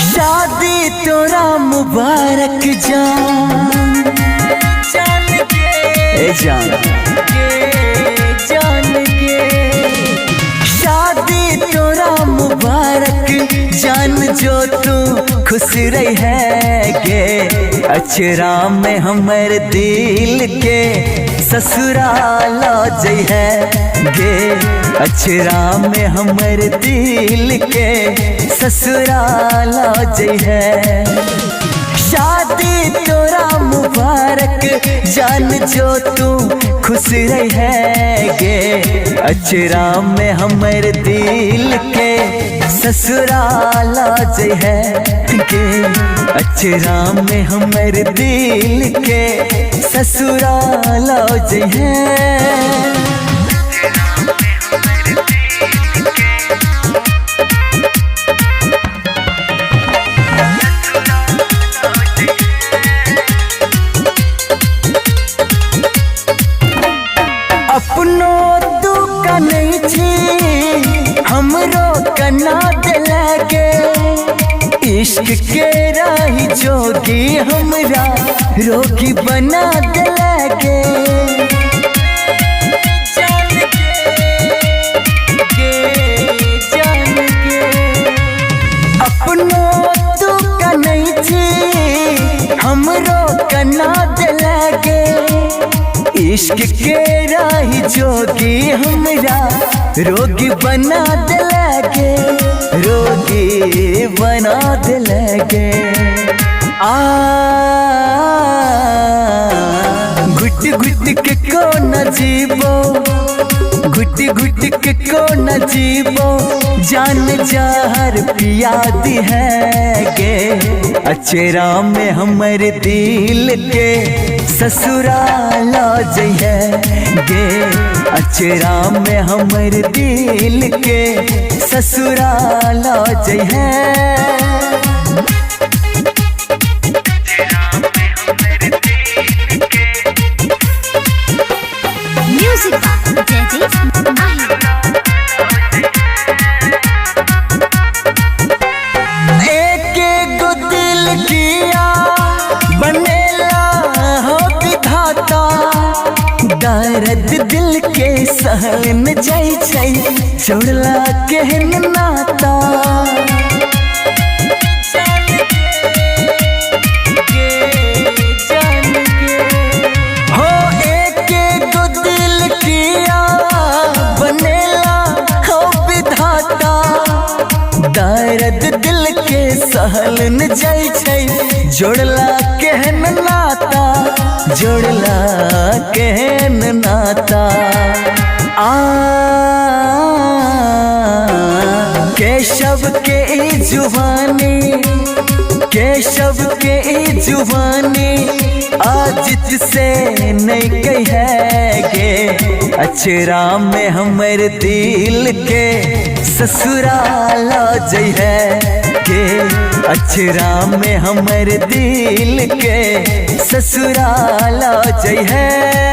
शादी तोरा मुबारक जान के जान के शादी तोरा मुबारक जान जो तू खुश रही है गे। अचरा में हमर दिल के ससुराल जई है गे। अचरा में हमर दिल के ससुराल जई है। शादी तोरा मुबारक जान जो तू खुश रही है गे। अचरा में हमर दिल के ससुराल जई है गे। अचरा में हमर दिल के ससुराल जई है। अपनो तू कनै छी हमरो कना दिलगे। इश्क के राही जोगी हमरा रोगी बना दिलगे। अपनो तू कनै छी हमरो कना दिलगे। इश्क के राही जोगी हमरा रोगी बना दिलगे। रोगी बना दिलगे। घुट घुट के को न जीवो, घुट घुट के को न जीवो। जान जहर पिया दी है गे। अचरा में हमर दिल के ससुराल जई है गे। अचरा में हमर दिल के ससुराल जई है। एक गो दिल किया बनेला हो विधाता। दर्द दिल के सहल न जाई छै छोड़ला केहन नाता। हो एक गो दिल किया बनेला हो विधाता। दर्द दिल के सहल न जाई छै जोड़ला केहन नाता। जोड़ला केहन नाता। केशव के ई जुबानी, केशव के ई जुबानी आजित से नहीं कही है गे। अचरा में हमर दिल के ससुराल जई है गे। अचरा में हमर दिल के ससुराल जई है।